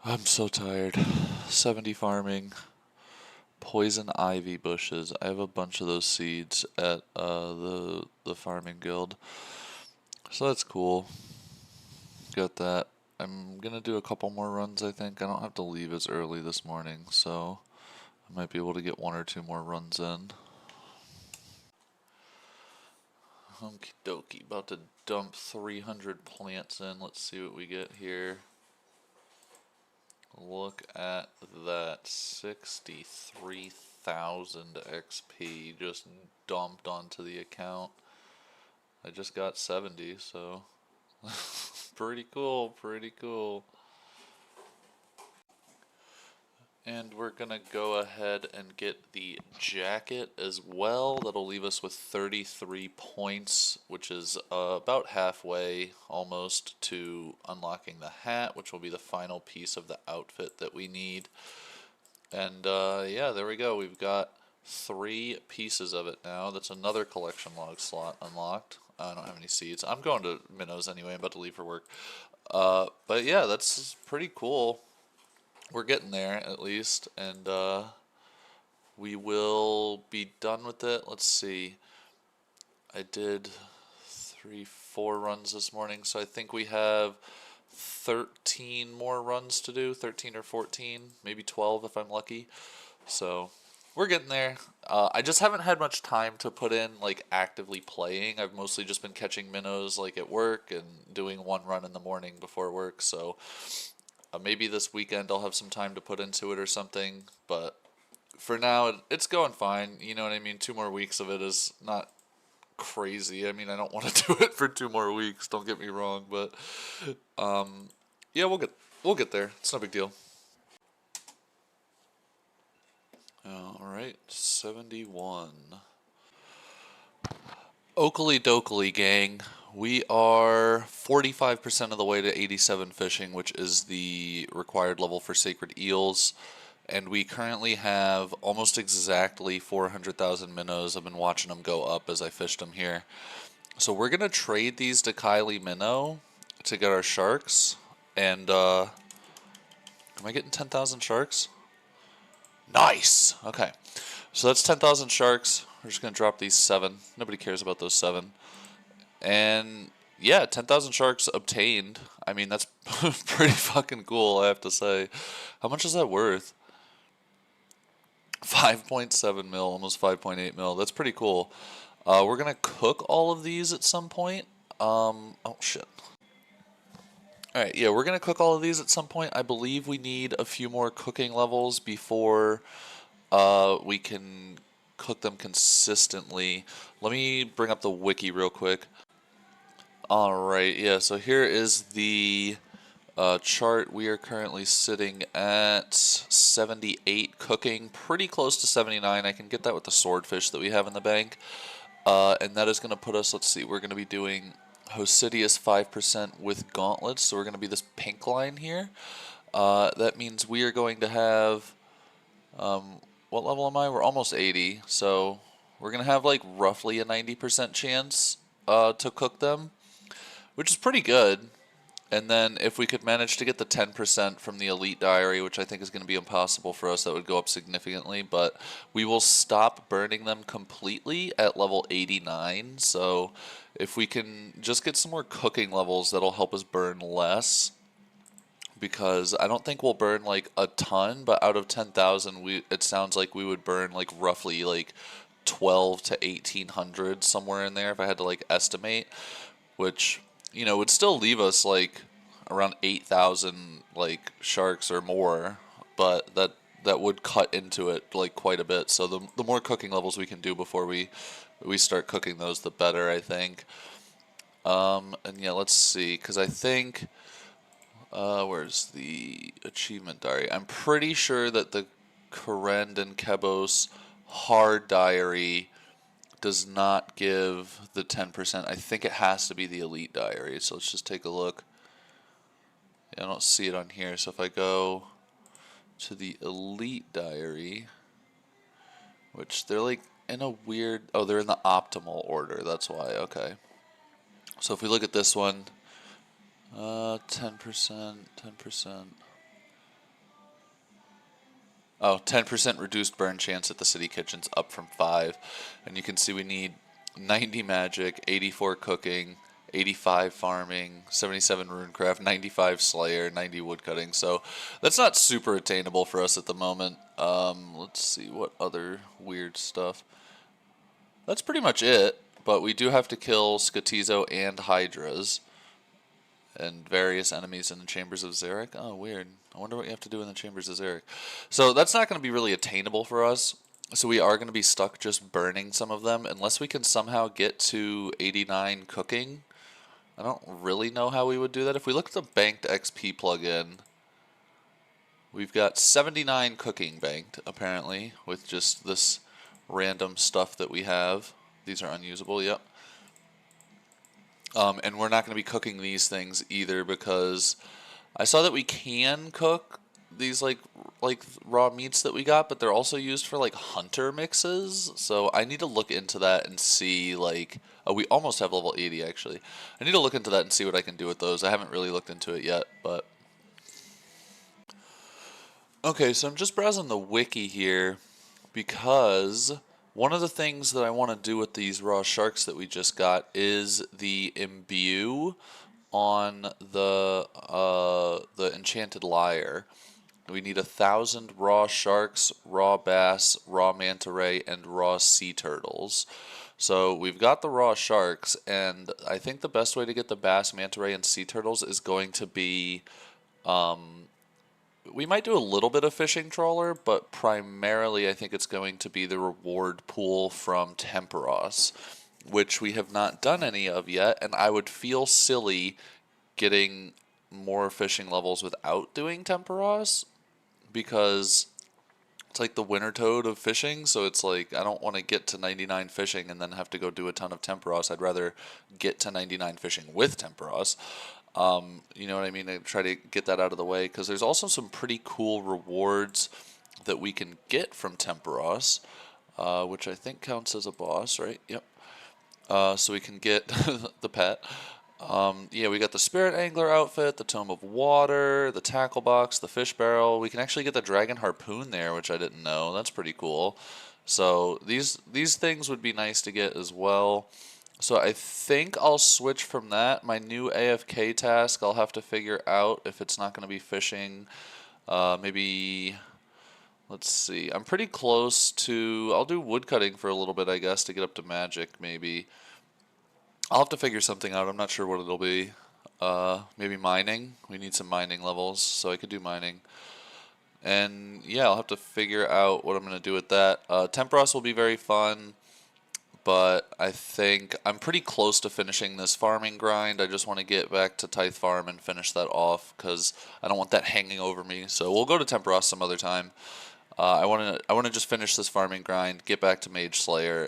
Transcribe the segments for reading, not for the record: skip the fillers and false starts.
I'm so tired. 70 farming, poison ivy bushes. I have a bunch of those seeds at the farming guild. So that's cool. Got that. I'm gonna do a couple more runs, I think. I don't have to leave as early this morning, so I might be able to get one or two more runs in. Okie dokie. About to dump 300 plants in. Let's see what we get here. Look at that, 63,000 XP just dumped onto the account. I just got 70, so pretty cool, pretty cool. And we're gonna go ahead and get the jacket as well. That'll leave us with 33 points, which is about halfway almost to unlocking the hat, which will be the final piece of the outfit that we need. And yeah, there we go. We've got 3 pieces of it now. That's another collection log slot unlocked. I don't have any seeds. I'm going to Minnows anyway. I'm about to leave for work. But yeah, that's pretty cool. We're getting there at least, and we will be done with it. Let's see. I did 3, 4 runs this morning, so I think we have 13 more runs to do. 13 or 14, maybe 12 if I'm lucky. So we're getting there. I just haven't had much time to put in like actively playing. I've mostly just been catching minnows like at work and doing one run in the morning before work. So maybe this weekend I'll have some time to put into it or something. But for now, it's going fine. You know what I mean? 2 more weeks of it is not crazy. I mean, I don't want to do it for 2 more weeks. Don't get me wrong, but yeah, we'll get there. It's no big deal. All right, 71. Oakley dokley, gang. We are 45% of the way to 87 fishing, which is the required level for sacred eels. And we currently have almost exactly 400,000 minnows. I've been watching them go up as I fished them here. So we're going to trade these to Kylie Minnow to get our sharks. And, am I getting 10,000 sharks? Nice! Okay. So that's 10,000 sharks. We're just going to drop these 7. Nobody cares about those 7. And yeah, 10,000 sharks obtained. I mean, that's pretty fucking cool, I have to say. How much is that worth? 5.7 mil, almost 5.8 mil. That's pretty cool. We're going to cook all of these at some point. Oh shit. Alright, yeah, we're going to cook all of these at some point. I believe we need a few more cooking levels before we can cook them consistently. Let me bring up the wiki real quick. Alright, yeah, so here is the chart. We are currently sitting at 78 cooking, pretty close to 79. I can get that with the swordfish that we have in the bank. And that is going to put us, let's see, we're going to be doing Hosidius 5% with gauntlets, so we're going to be this pink line here. That means we are going to have, what level am I? We're almost 80, so we're going to have like roughly a 90% chance to cook them, which is pretty good. And then if we could manage to get the 10% from the Elite Diary, which I think is going to be impossible for us, that would go up significantly. But we will stop burning them completely at level 89. So if we can just get some more cooking levels, that'll help us burn less. Because I don't think we'll burn like a ton, but out of 10,000, it sounds like we would burn like roughly like 12 to 1,800 somewhere in there if I had to like estimate, which, you know, would still leave us like around 8,000 like sharks or more, but that would cut into it like quite a bit. So the more cooking levels we can do before we start cooking those, the better, I think. And yeah, let's see, because I think where's the achievement diary? I'm pretty sure that the Korend and Kebos hard diary does not give the 10%. I think it has to be the Elite Diary. So let's just take a look. Yeah, I don't see it on here. So if I go to the Elite Diary, which they're like in a weird... Oh, they're in the optimal order. That's why. Okay. So if we look at this one, 10%, 10%. Oh, 10% reduced burn chance at the city kitchens, up from 5. And you can see we need 90 magic, 84 cooking, 85 farming, 77 runecraft, 95 slayer, 90 woodcutting. So that's not super attainable for us at the moment. Let's see what other weird stuff. That's pretty much it, but we do have to kill Skatizo and Hydras and various enemies in the Chambers of Xeric. Oh, weird. I wonder what you have to do in the Chambers of Xeric. So that's not going to be really attainable for us. So we are going to be stuck just burning some of them unless we can somehow get to 89 cooking. I don't really know how we would do that. If we look at the banked XP plugin, we've got 79 cooking banked, apparently, with just this random stuff that we have. These are unusable, yep. And we're not going to be cooking these things either because I saw that we can cook these like raw meats that we got, but they're also used for like hunter mixes. So I need to look into that and see like we almost have level 80 actually. I need to look into that and see what I can do with those. I haven't really looked into it yet, but okay, so I'm just browsing the wiki here because one of the things that I want to do with these raw sharks that we just got is the imbue on the enchanted lyre. We need 1,000 raw sharks, raw bass, raw manta ray, and raw sea turtles. So we've got the raw sharks, and I think the best way to get the bass, manta ray, and sea turtles is going to be we might do a little bit of fishing trawler, but primarily I think it's going to be the reward pool from Temperos, which we have not done any of yet, and I would feel silly getting more fishing levels without doing Temperos because it's like the winter toad of fishing, so it's like I don't want to get to 99 fishing and then have to go do a ton of Temperos. I'd rather get to 99 fishing with Temperos. You know what I mean? I try to get that out of the way because there's also some pretty cool rewards that we can get from Temperos, which I think counts as a boss, right? Yep. So we can get the pet. Yeah, we got the Spirit Angler outfit, the Tome of Water, the Tackle Box, the Fish Barrel. We can actually get the Dragon Harpoon there, which I didn't know. That's pretty cool. So these things would be nice to get as well. So I think I'll switch from that. My new AFK task, I'll have to figure out if it's not going to be fishing. Maybe, let's see. I'm pretty close to, I'll do woodcutting for a little bit, I guess, to get up to magic, maybe. I'll have to figure something out. I'm not sure what it'll be. Maybe mining. We need some mining levels, so I could do mining. And yeah, I'll have to figure out what I'm going to do with that. Temperos will be very fun. But I think I'm pretty close to finishing this farming grind. I just want to get back to Tithe Farm and finish that off because I don't want that hanging over me. So we'll go to Temperos some other time. I want to just finish this farming grind, get back to Mage Slayer,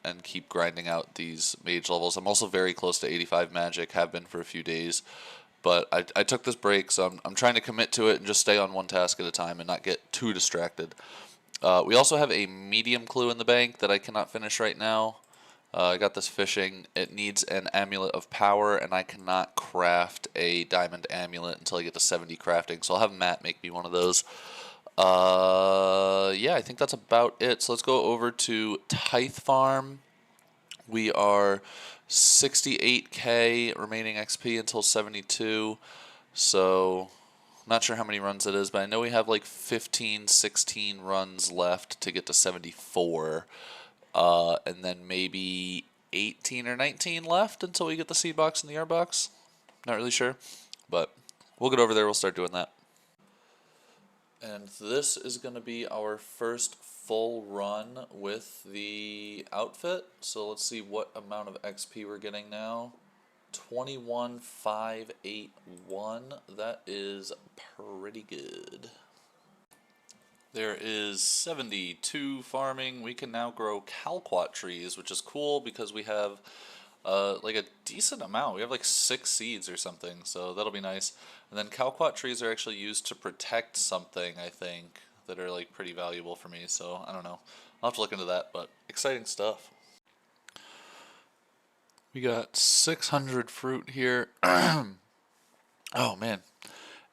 and keep grinding out these mage levels. I'm also very close to 85 magic, have been for a few days. But I took this break, so I'm trying to commit to it and just stay on one task at a time and not get too distracted. We also have a medium clue in the bank that I cannot finish right now. I got this fishing. It needs an amulet of power, and I cannot craft a diamond amulet until I get to 70 crafting. So I'll have Matt make me one of those. Yeah, I think that's about it. So let's go over to Tithe Farm. We are 68k remaining XP until 72. So not sure how many runs it is, but I know we have like 15, 16 runs left to get to 74. And then maybe 18 or 19 left until we get the seed box and the air box. Not really sure, but we'll get over there. We'll start doing that. And this is going to be our first full run with the outfit. So let's see what amount of XP we're getting now. 21,581. That is pretty good. There is 72 farming. We can now grow Calquat trees, which is cool because we have like a decent amount. We have like 6 seeds or something, so that'll be nice. And then Calquat trees are actually used to protect something, I think, that are like pretty valuable for me, so I don't know. I'll have to look into that, but exciting stuff. We got 600 fruit here. Oh man.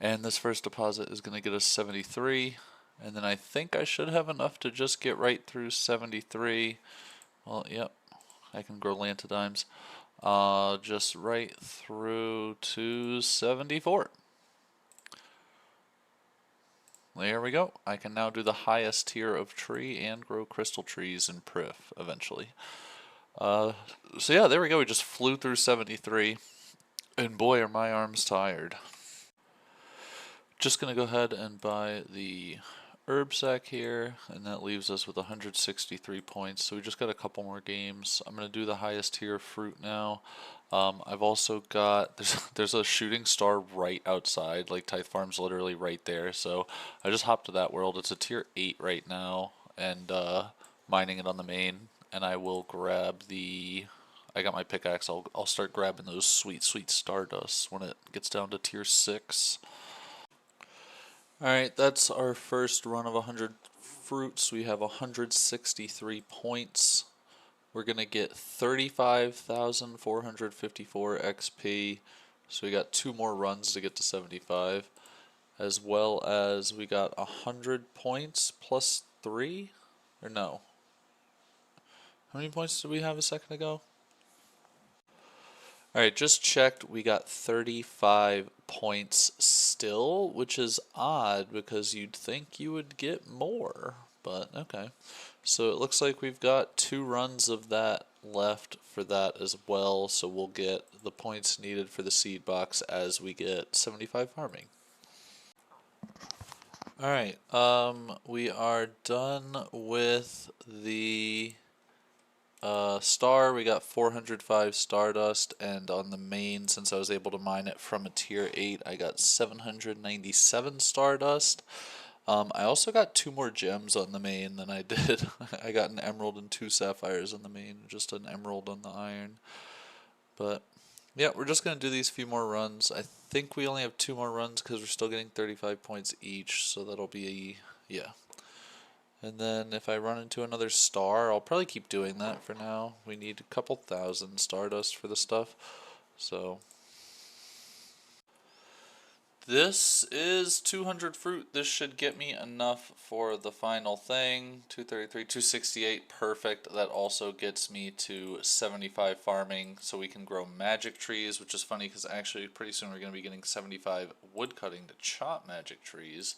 And this first deposit is going to get us 73. And then I think I should have enough to just get right through 73. Well, yep, I can grow Lantodimes. Just right through to 74. There we go. I can now do the highest tier of tree and grow crystal trees in Prif eventually. So yeah, there we go. We just flew through 73. And boy, are my arms tired. Just going to go ahead and buy the herb sack here, and that leaves us with 163 points. So we just got a couple more games. I'm going to do the highest tier of fruit now. I've also got, there's a shooting star right outside, like Tithe Farm's literally right there. So I just hopped to that world. It's a tier 8 right now, and mining it on the main. And I will grab I got my pickaxe. I'll start grabbing those sweet, sweet Stardusts when it gets down to tier 6. Alright, that's our first run of 100 fruits. We have 163 points. We're going to get 35,454 XP. So we got 2 more runs to get to 75. As well as we got 100 points plus 3? Or no? How many points did we have a second ago? Alright, just checked. We got 35 points still, which is odd because you'd think you would get more, but okay. So it looks like we've got 2 runs of that left for that as well, so we'll get the points needed for the seed box as we get 75 farming. Alright, we are done with the star. We got 405 Stardust, and on the main, since I was able to mine it from a tier 8, I got 797 Stardust. I also got 2 more gems on the main than I did. I got an emerald and 2 sapphires on the main, just an emerald on the iron. But yeah, we're just going to do these few more runs. I think we only have 2 more runs because we're still getting 35 points each, so that'll be, yeah. And then if I run into another star, I'll probably keep doing that for now. We need a couple thousand Stardust for the stuff. So this is 200 fruit. This should get me enough for the final thing. 233, 268, perfect. That also gets me to 75 farming, so we can grow magic trees, which is funny because actually pretty soon we're going to be getting 75 wood cutting to chop magic trees.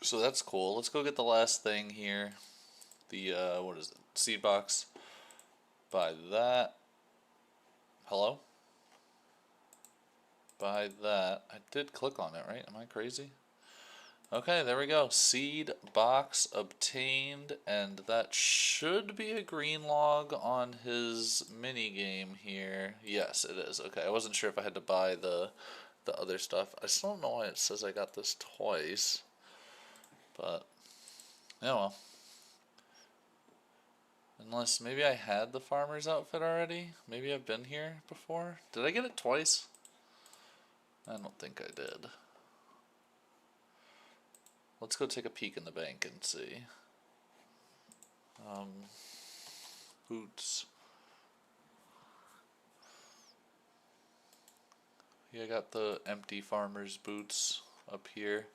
So that's cool. Let's go get the last thing here. The, what is it? Seed box. Buy that. Hello? Buy that. I did click on it, right? Am I crazy? Okay, there we go. Seed box obtained, and that should be a green log on his mini game here. Yes, it is. Okay, I wasn't sure if I had to buy the other stuff. I still don't know why it says I got this twice. But, yeah, well. Unless maybe I had the farmer's outfit already. Maybe I've been here before. Did I get it twice? I don't think I did. Let's go take a peek in the bank and see. Boots. Yeah, I got the empty farmer's boots up here.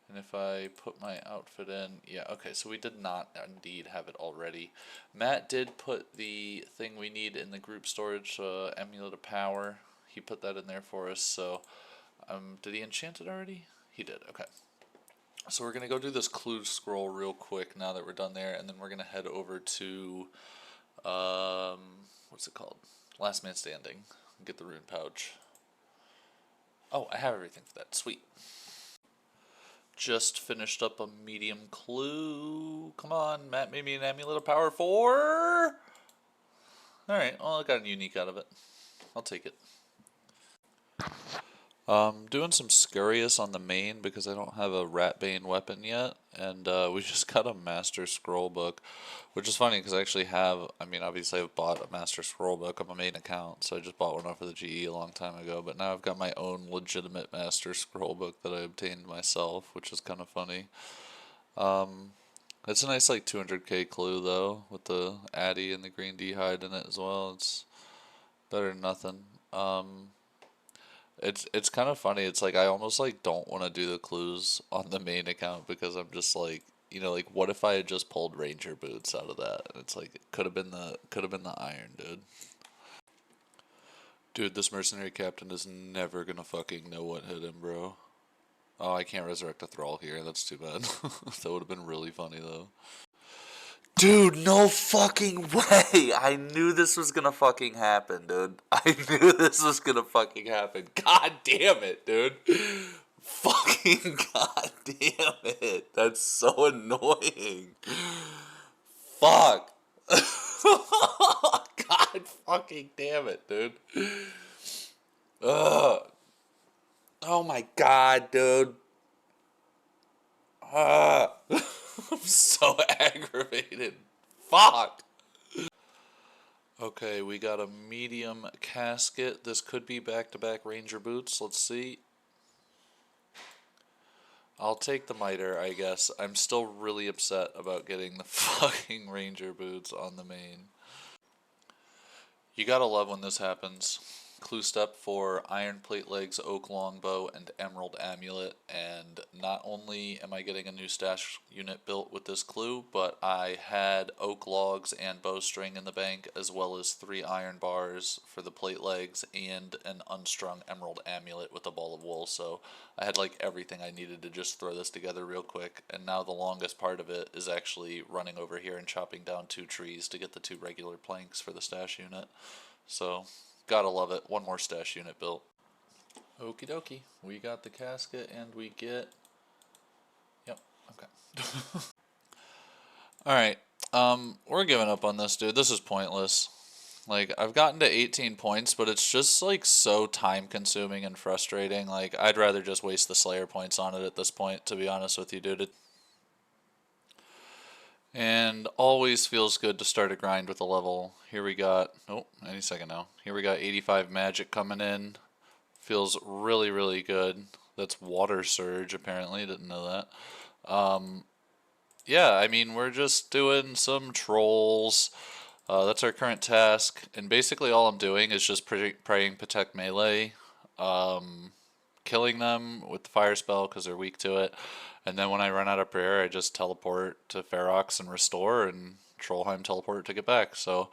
And if I put my outfit in, yeah, okay, so we did not indeed have it already. Matt did put the thing we need in the group storage, Amulet of Power. He put that in there for us, so, did he enchant it already? He did, okay. So we're going to go do this clue scroll real quick now that we're done there, and then we're going to head over to, what's it called? Last Man Standing, and get the rune pouch. Oh, I have everything for that, sweet. Just finished up a medium clue. Come on, Matt made me an Amulet of Power 4. Alright, well, I got a unique out of it. I'll take it. Doing some Scurious on the main because I don't have a Ratbane weapon yet, and we just got a Master Scroll book, which is funny because I actually have, I mean, obviously I've bought a Master Scroll book on my main account, so I just bought one off of the GE a long time ago, but now I've got my own legitimate Master Scroll book that I obtained myself, which is kind of funny. It's a nice like 200k clue though, with the Addy and the green D hide in it as well. It's better than nothing. It's kind of funny. It's like I almost like don't want to do the clues on the main account because I'm just like, like what if I had just pulled Ranger boots out of that? And it's like it could have been the iron, dude. Dude, this mercenary captain is never gonna fucking know what hit him, bro. Oh, I can't resurrect a thrall here. That's too bad. That would have been really funny though. Dude, no fucking way! I knew this was gonna fucking happen, dude. I knew this was gonna fucking happen. God damn it, dude. Fucking god damn it. That's so annoying. Fuck. God fucking damn it, dude. Ugh. Oh my god, dude. I'm so aggravated. Fuck. Okay, we got a medium casket. This could be back-to-back Ranger boots. Let's see. I'll take the miter, I guess. I'm still really upset about getting the fucking Ranger boots on the main. You gotta love when this happens. Clue step for Iron Plate Legs, Oak Longbow, and Emerald Amulet. And not only am I getting a new stash unit built with this clue, but I had Oak Logs and Bowstring in the bank, as well as 3 iron bars for the Plate Legs and an unstrung Emerald Amulet with a Ball of Wool. So I had like everything I needed to just throw this together real quick. And now the longest part of it is actually running over here and chopping down 2 trees to get the 2 regular planks for the stash unit. So, gotta love it. One more stash unit built. Okie dokie. We got the casket and we get... Yep, okay. Alright, we're giving up on this, dude. This is pointless. Like, I've gotten to 18 points, but it's just, like, so time-consuming and frustrating. Like, I'd rather just waste the Slayer points on it at this point, to be honest with you, dude. And always feels good to start a grind with a level. Here we got, oh, any second now. Here we got 85 magic coming in. Feels really, really good. That's Water Surge, apparently. Didn't know that. Yeah, I mean, we're just doing some trolls. That's our current task. And basically all I'm doing is just praying Protect Melee. Killing them with the fire spell because they're weak to it. And then when I run out of prayer, I just teleport to Ferox and restore, and Trollheim teleport to get back. So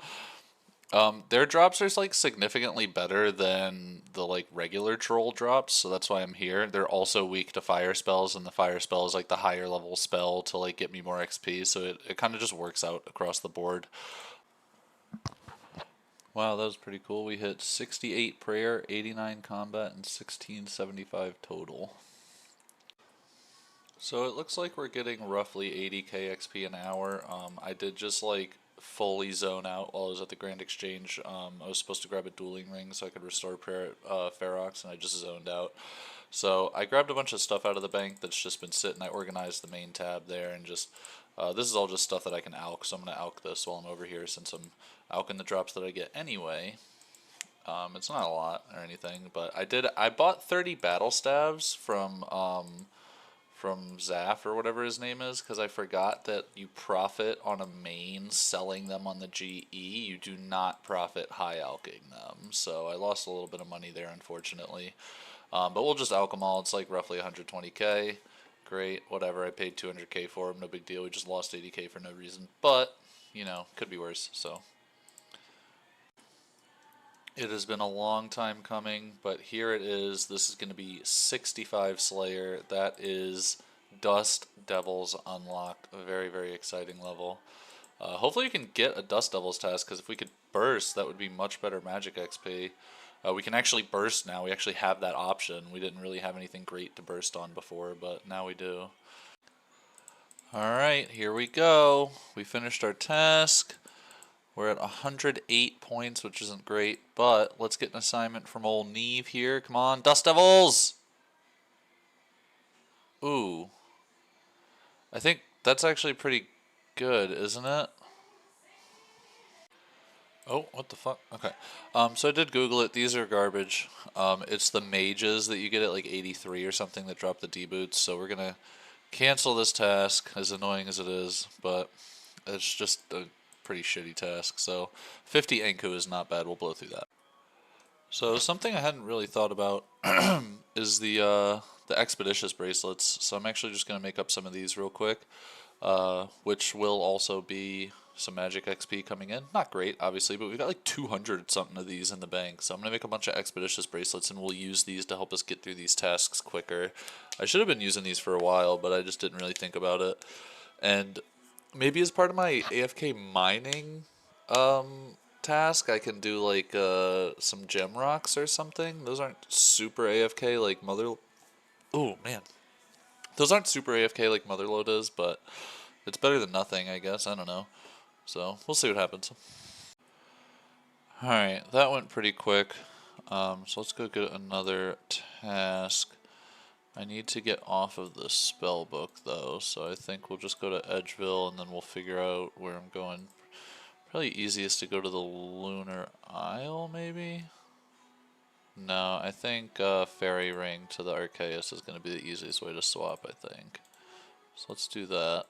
their drops are like significantly better than the like regular troll drops, so that's why I'm here. They're also weak to fire spells, and the fire spell is like the higher level spell to like get me more XP, so it kind of just works out across the board. Wow, that was pretty cool. We hit 68 prayer, 89 combat, and 1675 total. So it looks like we're getting roughly 80k XP an hour. I did just like fully zone out while I was at the Grand Exchange. I was supposed to grab a dueling ring so I could restore prayer at Ferox, and I just zoned out. So I grabbed a bunch of stuff out of the bank that's just been sitting. I organized the main tab there, and just this is all just stuff that I can alch. So I'm gonna alch this while I'm over here since I'm alching the drops that I get anyway. It's not a lot or anything, but I bought 30 battle staves from Zaf or whatever his name is, because I forgot that you profit on a main selling them on the GE. You do not profit high alching them. So I lost a little bit of money there, unfortunately. But we'll just alch them all. It's like roughly 120k. Great, whatever. I paid 200k for them. No big deal. We just lost 80k for no reason. But, could be worse. So it has been a long time coming, but here it is. This is going to be 65 Slayer. That is Dust Devils unlocked. A very, very exciting level. Hopefully you can get a Dust Devils task, because if we could burst, that would be much better magic XP. We can actually burst now. We actually have that option. We didn't really have anything great to burst on before, but now we do. Alright, here we go. We finished our task. We're at 108 points, which isn't great, but let's get an assignment from old Neve here. Come on, Dust Devils! Ooh. I think that's actually pretty good, isn't it? Oh, what the fuck? Okay. So I did Google it. These are garbage. It's the mages that you get at like 83 or something that drop the D-boots, so we're gonna cancel this task, as annoying as it is, but it's just a pretty shitty task. So 50 Enku is not bad. We'll blow through that. So something I hadn't really thought about is the expeditious bracelets. So I'm actually just gonna make up some of these real quick, which will also be some magic XP coming in. Not great, obviously, but we've got like 200 something of these in the bank. So I'm gonna make a bunch of expeditious bracelets, and we'll use these to help us get through these tasks quicker. I should have been using these for a while, but I just didn't really think about it. And maybe as part of my AFK mining task, I can do like some gem rocks or something. Those aren't super AFK like Mother. Oh man, those aren't super AFK like Motherlode is, but it's better than nothing, I guess. I don't know. So we'll see what happens. All right, that went pretty quick. So let's go get another task. I need to get off of the spell book though, so I think we'll just go to Edgeville and then we'll figure out where I'm going. Probably easiest to go to the Lunar Isle, maybe? No, I think Fairy Ring to the Arceus is going to be the easiest way to swap, I think. So let's do that.